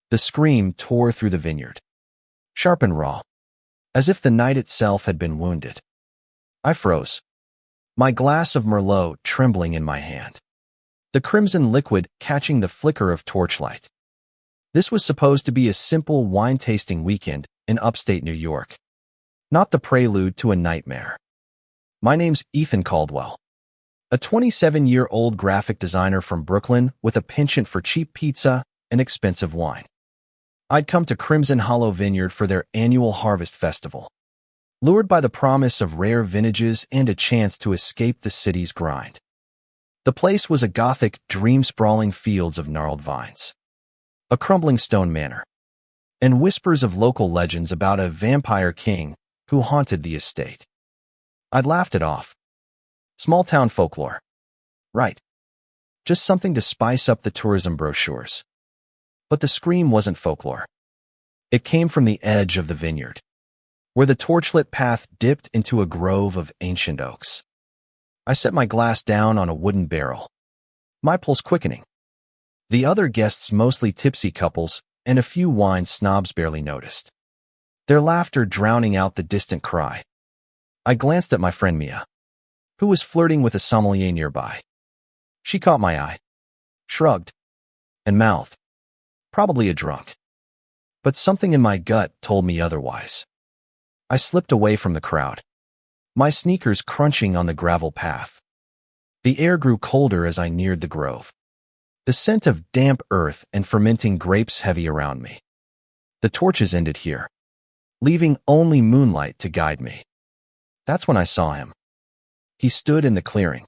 The scream tore through the vineyard, sharp and raw, as if the night itself had been wounded. I froze, my glass of Merlot trembling in my hand, the crimson liquid catching the flicker of torchlight. This was supposed to be a simple wine-tasting weekend in upstate New York, not the prelude to a nightmare. My name's Ethan Caldwell, a 27-year-old graphic designer from Brooklyn with a penchant for cheap pizza and expensive wine. I'd come to Crimson Hollow Vineyard for their annual harvest festival, lured by the promise of rare vintages and a chance to escape the city's grind. The place was a Gothic, dream-sprawling fields of gnarled vines, a crumbling stone manor, and whispers of local legends about a vampire king who haunted the estate. I'd laughed it off. Small-town folklore. Right. Just something to spice up the tourism brochures. But the scream wasn't folklore. It came from the edge of the vineyard, where the torchlit path dipped into a grove of ancient oaks. I set my glass down on a wooden barrel, my pulse quickening. The other guests, mostly tipsy couples, and a few wine snobs, barely noticed, their laughter drowning out the distant cry. I glanced at my friend Mia, who was flirting with a sommelier nearby. She caught my eye, shrugged, and mouthed, "Probably a drunk." But something in my gut told me otherwise. I slipped away from the crowd, my sneakers crunching on the gravel path. The air grew colder as I neared the grove, the scent of damp earth and fermenting grapes heavy around me. The torches ended here, leaving only moonlight to guide me. That's when I saw him. He stood in the clearing,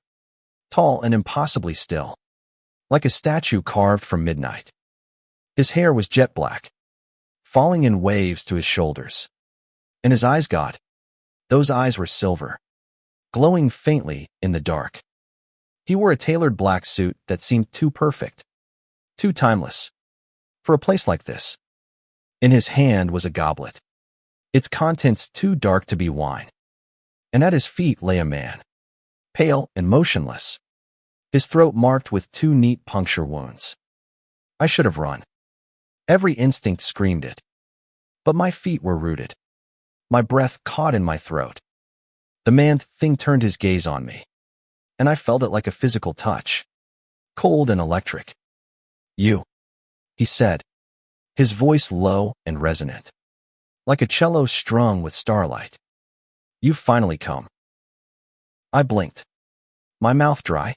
tall and impossibly still, like a statue carved from midnight. His hair was jet black, falling in waves to his shoulders. And his eyes, God, those eyes were silver, glowing faintly in the dark. He wore a tailored black suit that seemed too perfect, too timeless, for a place like this. In his hand was a goblet, its contents too dark to be wine. And at his feet lay a man, pale and motionless, his throat marked with two neat puncture wounds. I should have run. Every instinct screamed it. But my feet were rooted, my breath caught in my throat. The man-thing turned his gaze on me, and I felt it like a physical touch, cold and electric. "You," he said, his voice low and resonant, like a cello strung with starlight. "You've finally come." I blinked, my mouth dry.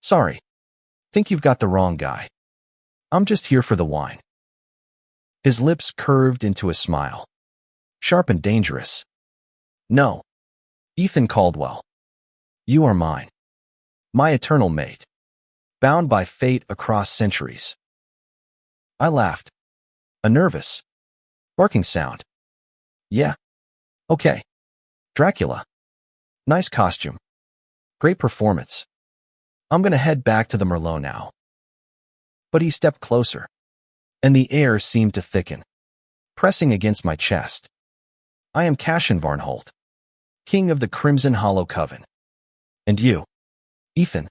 Sorry. Think you've got the wrong guy. I'm just here for the wine." His lips curved into a smile, sharp and dangerous. "No, Ethan Caldwell. You are mine. My eternal mate, bound by fate across centuries." I laughed, a nervous, barking sound. "Yeah. Okay. Dracula. Nice costume. Great performance. I'm gonna head back to the Merlot now." But he stepped closer, and the air seemed to thicken, pressing against my chest. "I am Cassian Varnholt, king of the Crimson Hollow Coven. And you, Ethan,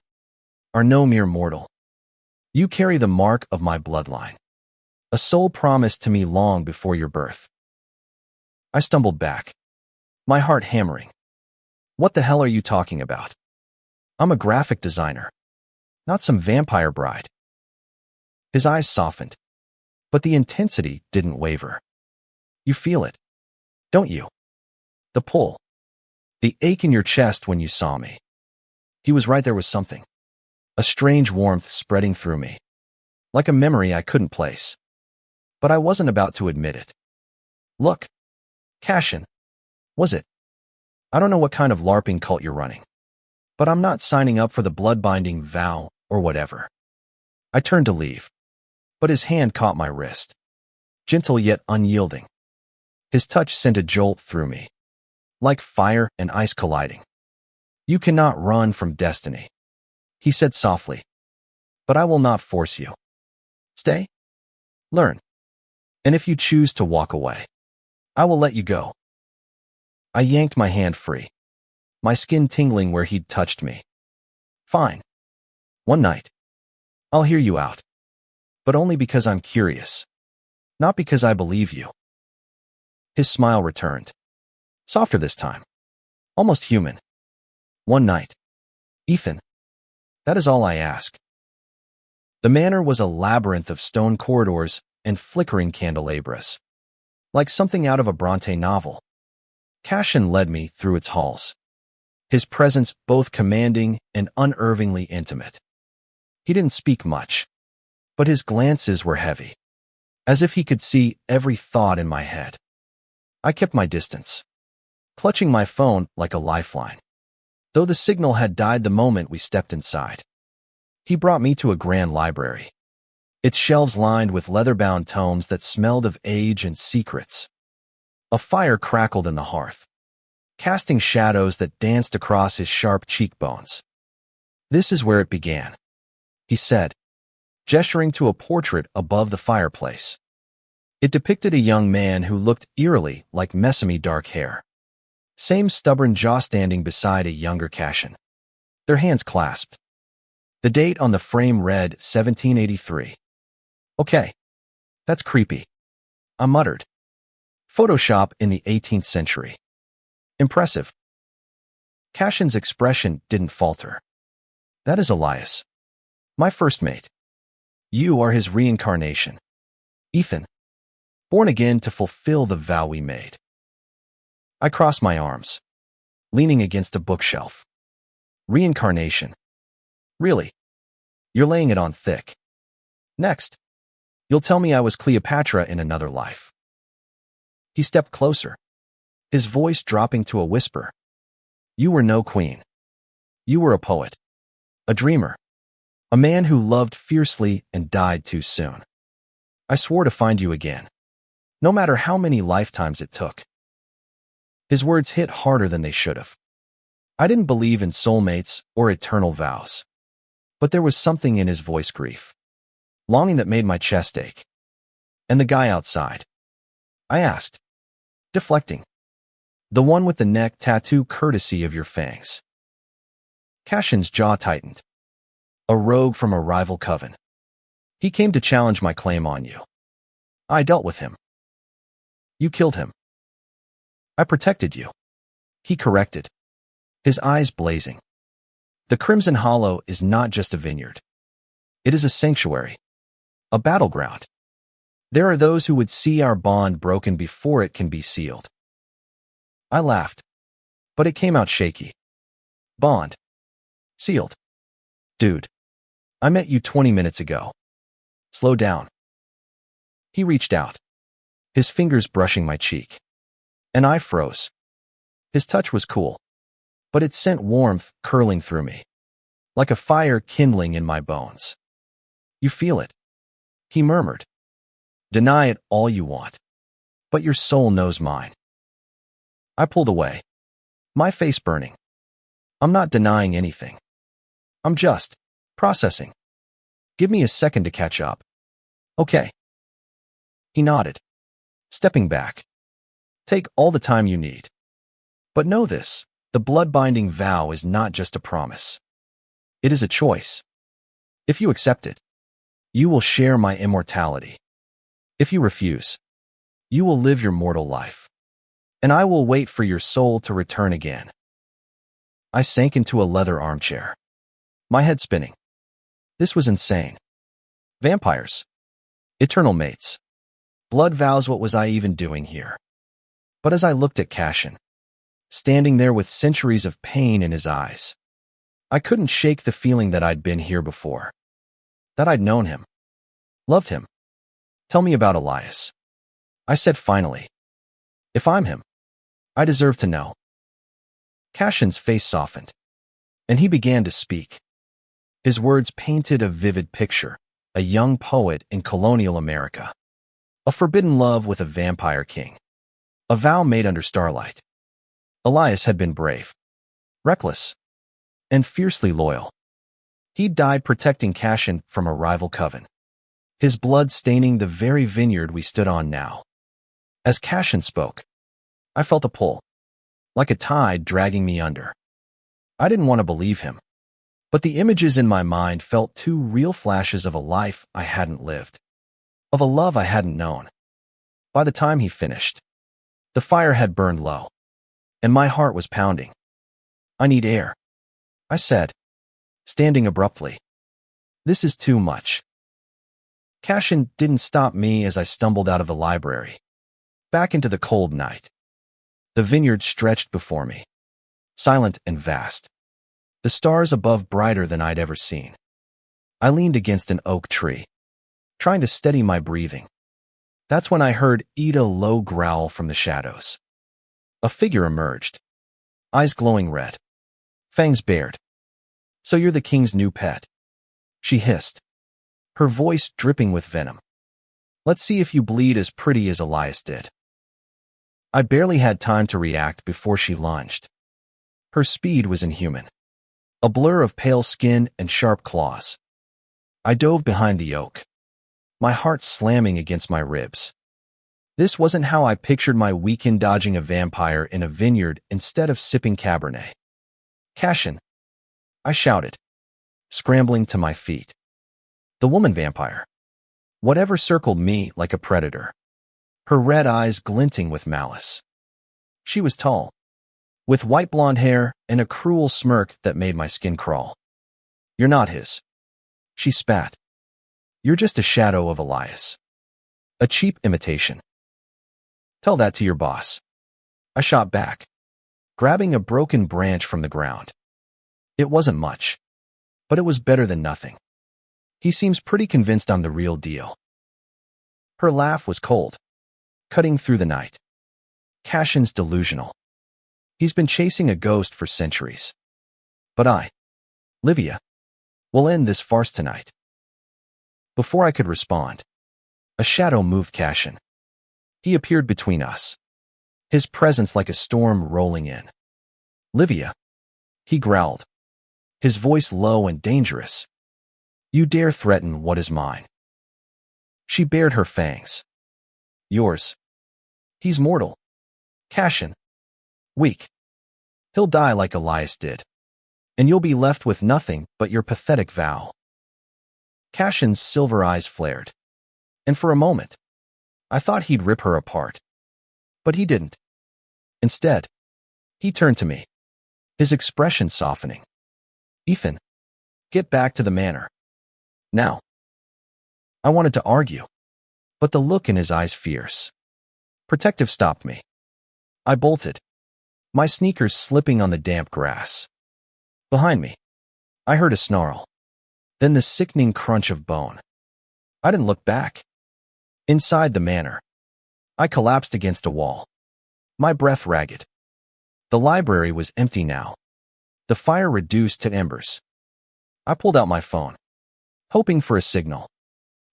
are no mere mortal. You carry the mark of my bloodline, a soul promised to me long before your birth." I stumbled back, my heart hammering. "What the hell are you talking about? I'm a graphic designer, not some vampire bride." His eyes softened, but the intensity didn't waver. "You feel it, don't you? The pull, the ache in your chest when you saw me." He was right, there was something, a strange warmth spreading through me, like a memory I couldn't place. But I wasn't about to admit it. "Look, Cassian, was it? I don't know what kind of LARPing cult you're running, but I'm not signing up for the blood-binding vow or whatever." I turned to leave, but his hand caught my wrist, gentle yet unyielding. His touch sent a jolt through me, like fire and ice colliding. "You cannot run from destiny," he said softly, "but I will not force you. Stay, learn, and if you choose to walk away, I will let you go." I yanked my hand free, my skin tingling where he'd touched me. "Fine. One night. I'll hear you out. but only because I'm curious, not because I believe you. His smile returned, softer this time, almost human. One night. Ethan. That is all I ask. The manor was a labyrinth of stone corridors and flickering candelabras, like something out of a Bronte novel. Cashin led me through its halls, his presence both commanding and unnervingly intimate. He didn't speak much, but his glances were heavy, as if he could see every thought in my head. I kept my distance, clutching my phone like a lifeline, though the signal had died the moment we stepped inside. He brought me to a grand library, its shelves lined with leather-bound tomes that smelled of age and secrets. A fire crackled in the hearth, casting shadows that danced across his sharp cheekbones. This is where it began, he said, gesturing to a portrait above the fireplace. It depicted a young man who looked eerily like Messamy dark hair. Same stubborn jaw standing beside a younger Cashin, their hands clasped. The date on the frame read 1783. Okay, that's creepy, I muttered. Photoshop in the 18th century. Impressive. Cashin's expression didn't falter. That is Elias, my first mate. You are his reincarnation, Ethan, born again to fulfill the vow we made. I crossed my arms, leaning against a bookshelf. Reincarnation. Really? You're laying it on thick. Next, you'll tell me I was Cleopatra in another life. He stepped closer, his voice dropping to a whisper. You were no queen. You were a poet, a dreamer, a man who loved fiercely and died too soon. I swore to find you again, no matter how many lifetimes it took. His words hit harder than they should have. I didn't believe in soulmates or eternal vows, but there was something in his voice, grief, longing that made my chest ache. And the guy outside? I asked, deflecting. The one with the neck tattoo courtesy of your fangs. Cashin's jaw tightened. A rogue from a rival coven. He came to challenge my claim on you. I dealt with him. You killed him. I protected you. He corrected, his eyes blazing. The Crimson Hollow is not just a vineyard. It is a sanctuary, a battleground. There are those who would see our bond broken before it can be sealed. I laughed, but it came out shaky. Bond. Sealed. Dude, I met you 20 minutes ago. Slow down. He reached out, his fingers brushing my cheek, and I froze. His touch was cool, but it sent warmth curling through me, like a fire kindling in my bones. You feel it, he murmured. Deny it all you want, but your soul knows mine. I pulled away, my face burning. I'm not denying anything. I'm just processing. Give me a second to catch up. Okay. He nodded, stepping back. Take all the time you need. But know this, the blood-binding vow is not just a promise. It is a choice. If you accept it, you will share my immortality. If you refuse, you will live your mortal life, and I will wait for your soul to return again. I sank into a leather armchair, my head spinning. This was insane. Vampires. Eternal mates. Blood vows, what was I even doing here? But as I looked at Cashin, standing there with centuries of pain in his eyes, I couldn't shake the feeling that I'd been here before, that I'd known him, loved him. Tell me about Elias. I said finally. If I'm him, I deserve to know. Cashin's face softened, and he began to speak. His words painted a vivid picture, a young poet in colonial America, a forbidden love with a vampire king, a vow made under starlight. Elias had been brave, reckless, and fiercely loyal. He died protecting Cashin from a rival coven, his blood staining the very vineyard we stood on now. As Cashin spoke, I felt a pull, like a tide dragging me under. I didn't want to believe him, But the images in my mind felt too real, flashes of a life I hadn't lived, of a love I hadn't known. By the time he finished, the fire had burned low, and my heart was pounding. "I need air," I said, standing abruptly. "This is too much." Cashin didn't stop me as I stumbled out of the library, back into the cold night. The vineyard stretched before me, silent and vast, the stars above brighter than I'd ever seen. I leaned against an oak tree, trying to steady my breathing. That's when I heard Ida low growl from the shadows. A figure emerged, eyes glowing red, fangs bared. "So you're the king's new pet," she hissed, her voice dripping with venom. "Let's see if you bleed as pretty as Elias did." I barely had time to react before she lunged. Her speed was inhuman, a blur of pale skin and sharp claws. I dove behind the oak, my heart slamming against my ribs. This wasn't how I pictured my weekend, dodging a vampire in a vineyard instead of sipping Cabernet. "Cashin!" I shouted, scrambling to my feet. The woman vampire, whatever, circled me like a predator, her red eyes glinting with malice. She was tall, with white blonde hair and a cruel smirk that made my skin crawl. "You're not his," she spat. "You're just a shadow of Elias. A cheap imitation. Tell that to your boss." I shot back, grabbing a broken branch from the ground. It wasn't much, but it was better than nothing. "He seems pretty convinced I'm the real deal." Her laugh was cold, cutting through the night. "Cashin's delusional. He's been chasing a ghost for centuries. But Livia, will end this farce tonight." Before I could respond, a shadow moved Cashin. He appeared between us, his presence like a storm rolling in. "Livia," he growled, his voice low and dangerous. "You dare threaten what is mine." She bared her fangs. "Yours. He's mortal. Cashin. Weak. He'll die like Elias did, and you'll be left with nothing but your pathetic vow." Cashin's silver eyes flared, and for a moment, I thought he'd rip her apart. But he didn't. Instead, he turned to me, his expression softening. "Ethan, get back to the manor. Now." I wanted to argue, but the look in his eyes fierce. Protective stopped me. I bolted, my sneakers slipping on the damp grass. Behind me, I heard a snarl, then the sickening crunch of bone. I didn't look back. Inside the manor, I collapsed against a wall, my breath ragged. The library was empty now, the fire reduced to embers. I pulled out my phone, hoping for a signal,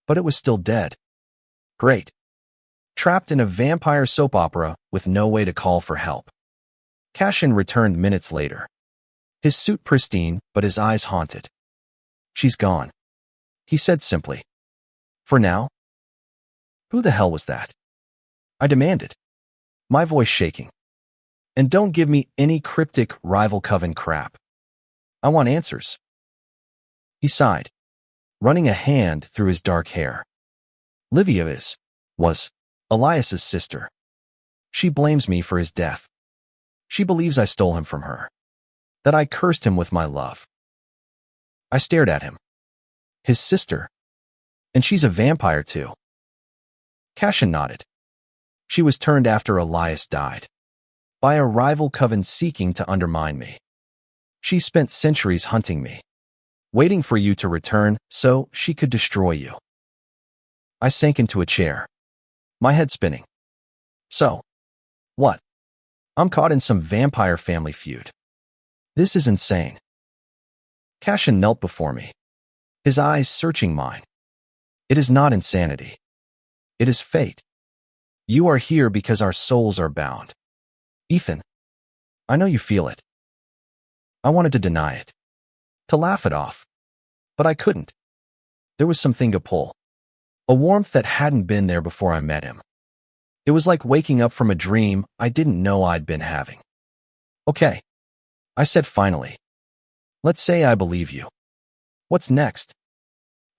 but it was still dead. Great. Trapped in a vampire soap opera with no way to call for help. Cashin returned minutes later, his suit pristine but his eyes haunted. "She's gone," he said simply. "For now." "Who the hell was that?" I demanded, my voice shaking. "And don't give me any cryptic rival coven crap. I want answers." He sighed, running a hand through his dark hair. "Livia was Elias's sister. She blames me for his death. She believes I stole him from her, that I cursed him with my love." I stared at him. "His sister? And she's a vampire too?" Cashin nodded. "She was turned after Elias died, by a rival coven seeking to undermine me. She spent centuries hunting me, waiting for you to return so she could destroy you." I sank into a chair, my head spinning. "So, what? I'm caught in some vampire family feud. This is insane." Cashin knelt before me, his eyes searching mine. "It is not insanity. It is fate. You are here because our souls are bound. Ethan, I know you feel it." I wanted to deny it, to laugh it off, but I couldn't. There was something to pull, a warmth that hadn't been there before I met him. It was like waking up from a dream I didn't know I'd been having. "Okay," I said finally. Let's say I believe you. What's next?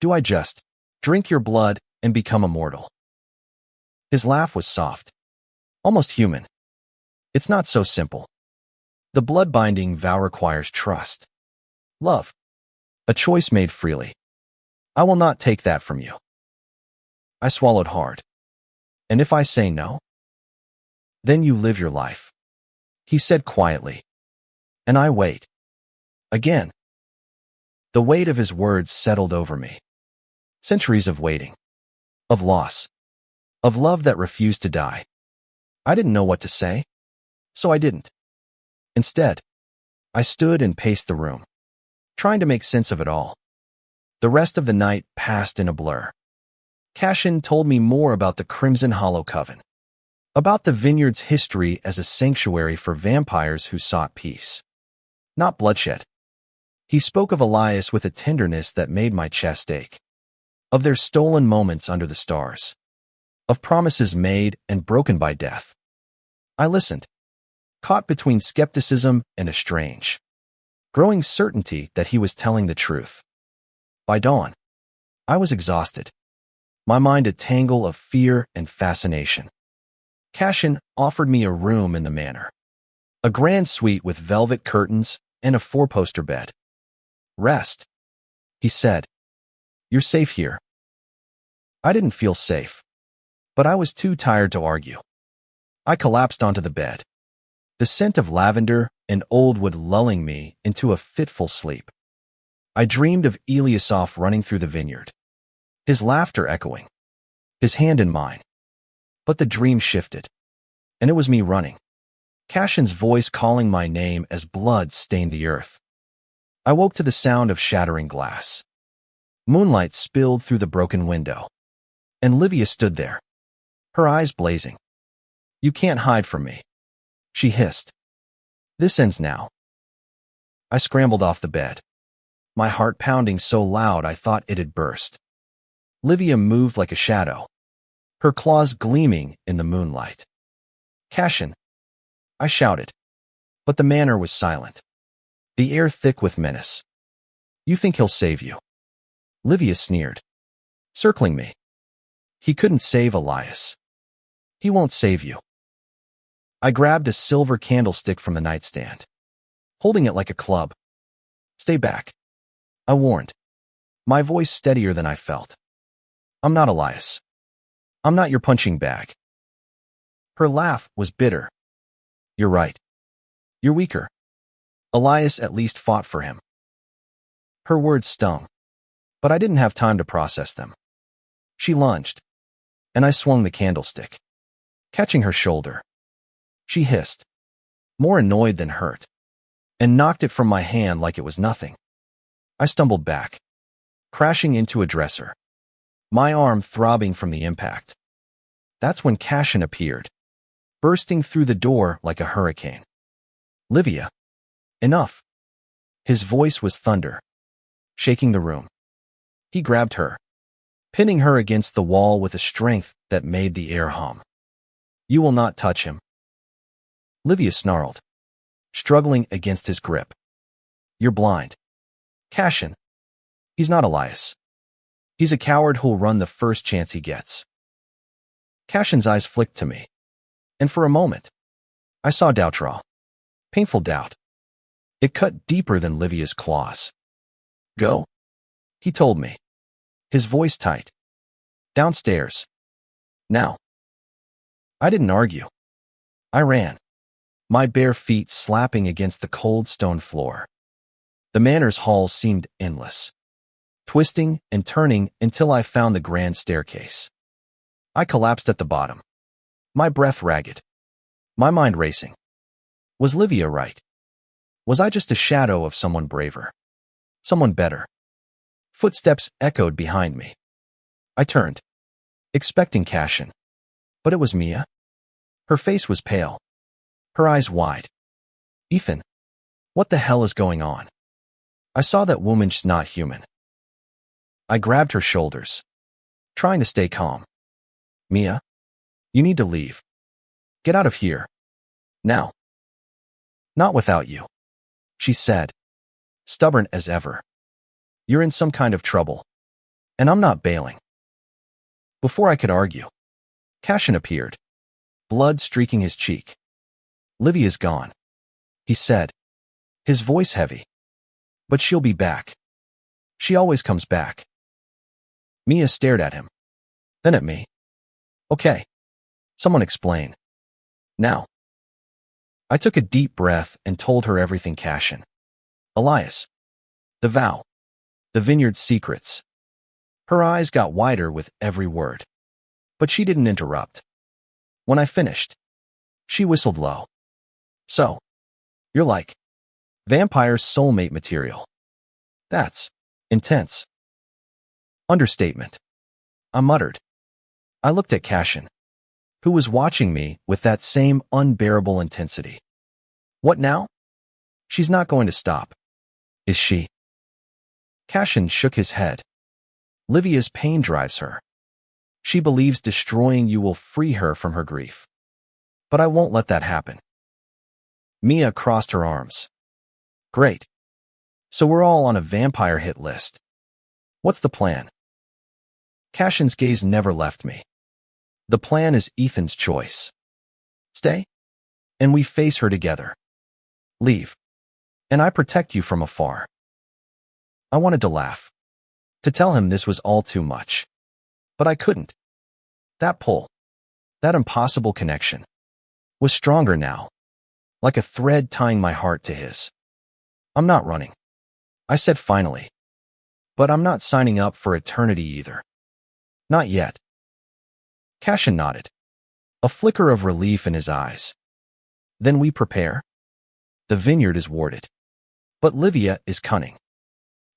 Do I just drink your blood and become immortal? His laugh was soft, almost human. It's not so simple. The blood-binding vow requires trust, love, a choice made freely. I will not take that from you. I swallowed hard. And if I say no? Then you live your life, he said quietly. And I wait. Again. The weight of his words settled over me. Centuries of waiting, of loss, of love that refused to die. I didn't know what to say, so I didn't. Instead, I stood and paced the room, trying to make sense of it all. The rest of the night passed in a blur. Cashin told me more about the Crimson Hollow Coven, about the vineyard's history as a sanctuary for vampires who sought peace, not bloodshed. He spoke of Elias with a tenderness that made my chest ache, of their stolen moments under the stars, of promises made and broken by death. I listened, caught between skepticism and a strange, growing certainty that he was telling the truth. By dawn, I was exhausted, my mind a tangle of fear and fascination. Cashin offered me a room in the manor, a grand suite with velvet curtains and a four-poster bed. Rest, he said. You're safe here. I didn't feel safe, but I was too tired to argue. I collapsed onto the bed, the scent of lavender and old wood lulling me into a fitful sleep. I dreamed of Eliasov running through the vineyard, his laughter echoing, his hand in mine. But the dream shifted, and it was me running, Cashin's voice calling my name as blood stained the earth. I woke to the sound of shattering glass. Moonlight spilled through the broken window, and Livia stood there, her eyes blazing. You can't hide from me, she hissed. This ends now. I scrambled off the bed, my heart pounding so loud I thought it had burst. Livia moved like a shadow, her claws gleaming in the moonlight. Cashin, I shouted, but the manor was silent, the air thick with menace. You think he'll save you? Livia sneered, circling me. He couldn't save Elias. He won't save you. I grabbed a silver candlestick from the nightstand, holding it like a club. Stay back, I warned, my voice steadier than I felt. I'm not Elias. I'm not your punching bag. Her laugh was bitter. You're right. You're weaker. Elias at least fought for him. Her words stung, but I didn't have time to process them. She lunged, and I swung the candlestick, catching her shoulder. She hissed, more annoyed than hurt, and knocked it from my hand like it was nothing. I stumbled back, crashing into a dresser, my arm throbbing from the impact. That's when Cashin appeared, bursting through the door like a hurricane. Livia, enough. His voice was thunder, shaking the room. He grabbed her, pinning her against the wall with a strength that made the air hum. You will not touch him. Livia snarled, struggling against his grip. You're blind. Cashin. He's not Elias. He's a coward who'll run the first chance he gets. Cashin's eyes flicked to me, and for a moment, I saw doubt draw. Painful doubt. It cut deeper than Livia's claws. Go, he told me, his voice tight. Downstairs. Now. I didn't argue. I ran, my bare feet slapping against the cold stone floor. The manor's halls seemed endless, twisting and turning until I found the grand staircase. I collapsed at the bottom, my breath ragged, my mind racing. Was Livia right? Was I just a shadow of someone braver? Someone better? Footsteps echoed behind me. I turned, expecting Cashin, but it was Mia. Her face was pale, her eyes wide. Ethan, what the hell is going on? I saw that woman's not human. I grabbed her shoulders, trying to stay calm. Mia, you need to leave. Get out of here. Now. Not without you, she said, stubborn as ever. You're in some kind of trouble, and I'm not bailing. Before I could argue, Cashin appeared, blood streaking his cheek. Livia's gone, he said, his voice heavy. But she'll be back. She always comes back. Mia stared at him, then at me. Okay. Someone explain. Now. I took a deep breath and told her everything. Cashin, Elias, the vow, the vineyard's secrets. Her eyes got wider with every word. But she didn't interrupt. When I finished, she whistled low. So, you're like vampire's soulmate material. That's intense. Understatement, I muttered. I looked at Cashin, who was watching me with that same unbearable intensity. What now? She's not going to stop, is she? Cashin shook his head. Livia's pain drives her. She believes destroying you will free her from her grief. But I won't let that happen. Mia crossed her arms. Great. So we're all on a vampire hit list. What's the plan? Cashin's gaze never left me. The plan is Ethan's choice. Stay, and we face her together. Leave, and I protect you from afar. I wanted to laugh, to tell him this was all too much. But I couldn't. That pull, that impossible connection, was stronger now, like a thread tying my heart to his. I'm not running, I said finally. But I'm not signing up for eternity either. Not yet. Cashin nodded, a flicker of relief in his eyes. Then we prepare. The vineyard is warded. But Livia is cunning.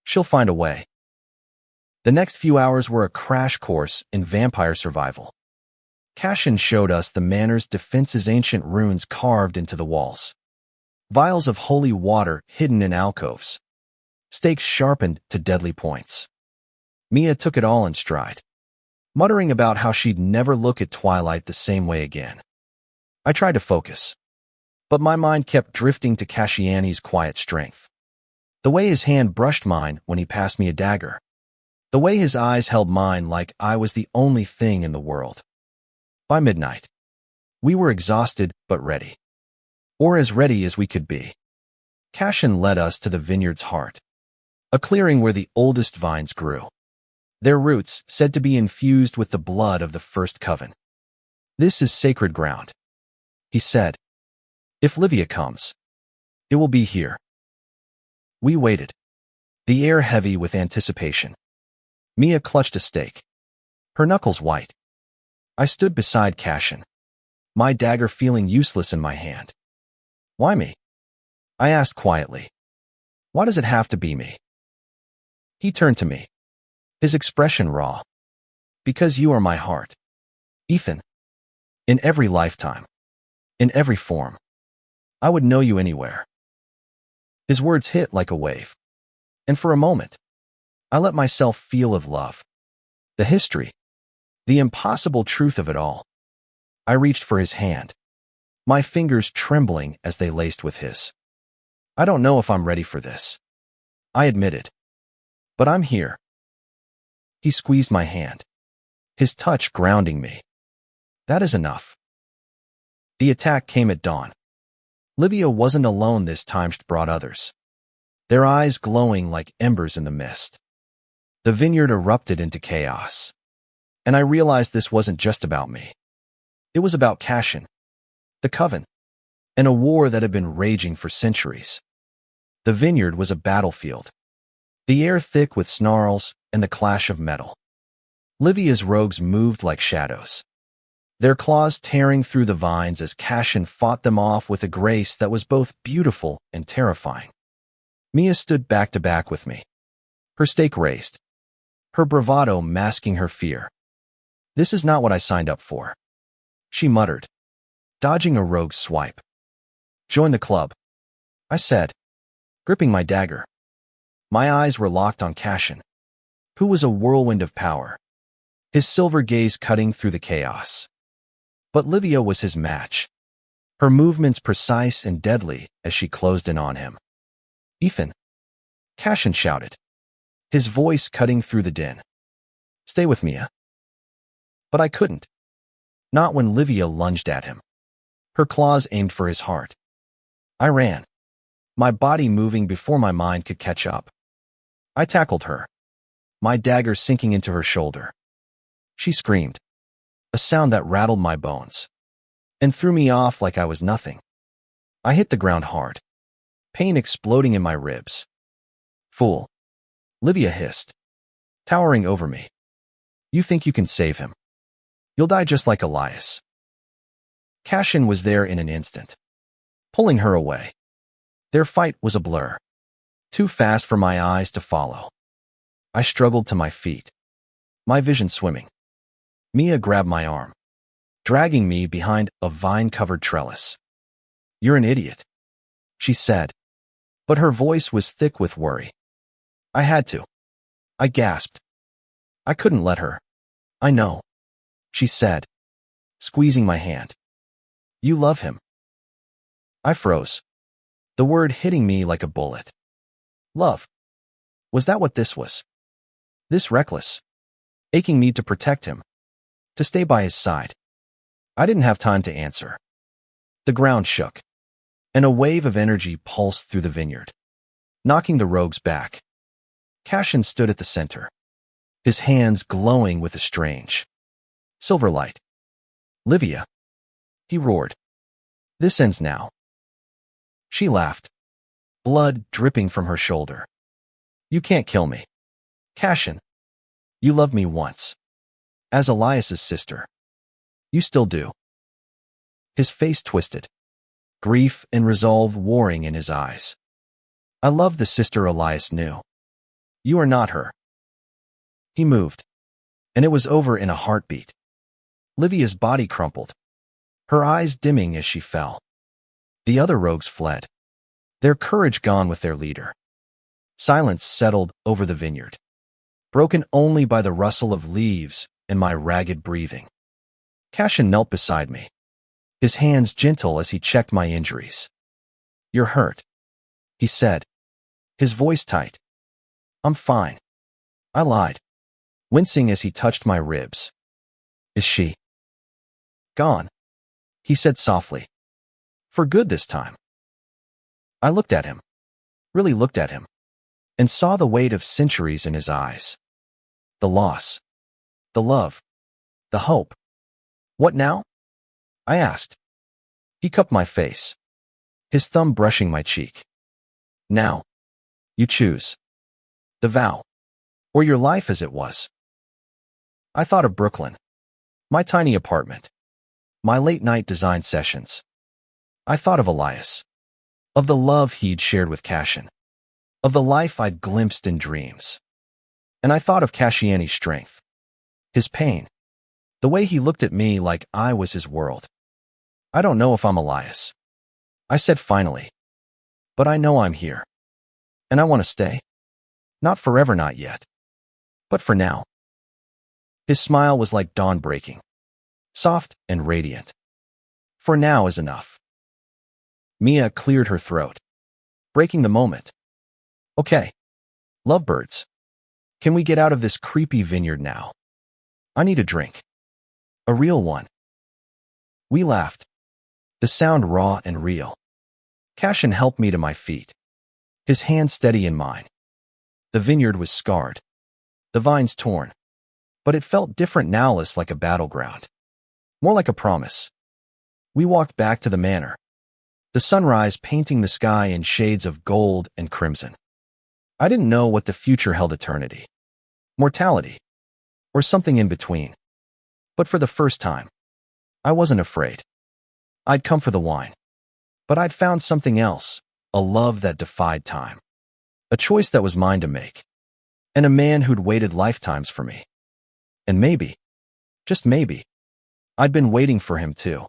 She'll find a way. The next few hours were a crash course in vampire survival. Cashin showed us the manor's defenses, ancient runes carved into the walls, vials of holy water hidden in alcoves, stakes sharpened to deadly points. Mia took it all in stride, muttering about how she'd never look at Twilight the same way again. I tried to focus, but my mind kept drifting to Cashiani's quiet strength. The way his hand brushed mine when he passed me a dagger. The way his eyes held mine like I was the only thing in the world. By midnight, we were exhausted but ready. Or as ready as we could be. Cashin led us to the vineyard's heart, a clearing where the oldest vines grew, their roots said to be infused with the blood of the first coven. This is sacred ground, he said. If Livia comes, it will be here. We waited, the air heavy with anticipation. Mia clutched a stake, her knuckles white. I stood beside Cashin, my dagger feeling useless in my hand. Why me? I asked quietly. Why does it have to be me? He turned to me, his expression raw. Because you are my heart, Ethan. In every lifetime, in every form, I would know you anywhere. His words hit like a wave, and for a moment, I let myself feel of love, the history, the impossible truth of it all. I reached for his hand, my fingers trembling as they laced with his. I don't know if I'm ready for this, I admitted, but I'm here. He squeezed my hand, his touch grounding me. That is enough. The attack came at dawn. Livia wasn't alone this time. She brought others, their eyes glowing like embers in the mist. The vineyard erupted into chaos, and I realized this wasn't just about me. It was about Cashin, the coven, and a war that had been raging for centuries. The vineyard was a battlefield, the air thick with snarls and the clash of metal. Livia's rogues moved like shadows, their claws tearing through the vines as Cashin fought them off with a grace that was both beautiful and terrifying. Mia stood back to back with me, her stake raised, her bravado masking her fear. This is not what I signed up for, she muttered, dodging a rogue's swipe. Join the club, I said, gripping my dagger. My eyes were locked on Cashin, who was a whirlwind of power, his silver gaze cutting through the chaos. But Livia was his match, her movements precise and deadly as she closed in on him. Ethan, Cashin shouted, his voice cutting through the din. Stay with me, But I couldn't. Not when Livia lunged at him. Her claws aimed for his heart. I ran, my body moving before my mind could catch up. I tackled her, my dagger sinking into her shoulder. She screamed, a sound that rattled my bones, and threw me off like I was nothing. I hit the ground hard, pain exploding in my ribs. Fool, Livia hissed, towering over me. You think you can save him? You'll die just like Elias. Cashin was there in an instant, pulling her away. Their fight was a blur, too fast for my eyes to follow. I struggled to my feet, my vision swimming. Mia grabbed my arm, dragging me behind a vine-covered trellis. You're an idiot, she said, but her voice was thick with worry. I had to. I gasped. I couldn't let her. I know, she said, squeezing my hand. You love him. I froze, the word hitting me like a bullet. Love. Was that what this was? This reckless, aching need to protect him, to stay by his side. I didn't have time to answer. The ground shook, and a wave of energy pulsed through the vineyard, knocking the rogues back. Cashin stood at the center, his hands glowing with a strange silver light. Livia, he roared. This ends now. She laughed, blood dripping from her shoulder. You can't kill me. Cashin, you loved me once. As Elias's sister. You still do. His face twisted, grief and resolve warring in his eyes. I love the sister Elias knew. You are not her. He moved, and it was over in a heartbeat. Livia's body crumpled, her eyes dimming as she fell. The other rogues fled, their courage gone with their leader. Silence settled over the vineyard, broken only by the rustle of leaves and my ragged breathing. Cashin knelt beside me, his hands gentle as he checked my injuries. You're hurt, he said, his voice tight. I'm fine, I lied, wincing as he touched my ribs. Is she gone? He said softly. For good this time. I looked at him, really looked at him, and saw the weight of centuries in his eyes. The loss, the love, the hope. What now? I asked. He cupped my face, his thumb brushing my cheek. Now, you choose. The vow, or your life as it was. I thought of Brooklyn, my tiny apartment, my late-night design sessions. I thought of Elias, of the love he'd shared with Cashin, of the life I'd glimpsed in dreams. And I thought of Cashiani's strength, his pain, the way he looked at me like I was his world. I don't know if I'm Elias, I said finally, but I know I'm here. And I want to stay. Not forever, not yet. But for now. His smile was like dawn breaking, soft and radiant. For now is enough. Mia cleared her throat, breaking the moment. Okay, lovebirds, can we get out of this creepy vineyard now? I need a drink. A real one. We laughed, the sound raw and real. Cashin helped me to my feet, his hand steady in mine. The vineyard was scarred, the vines torn, but it felt different now, less like a battleground, more like a promise. We walked back to the manor, the sunrise painting the sky in shades of gold and crimson. I didn't know what the future held: eternity, mortality, or something in between. But for the first time, I wasn't afraid. I'd come for the wine, but I'd found something else, a love that defied time. A choice that was mine to make, and a man who'd waited lifetimes for me. And maybe, just maybe, I'd been waiting for him too.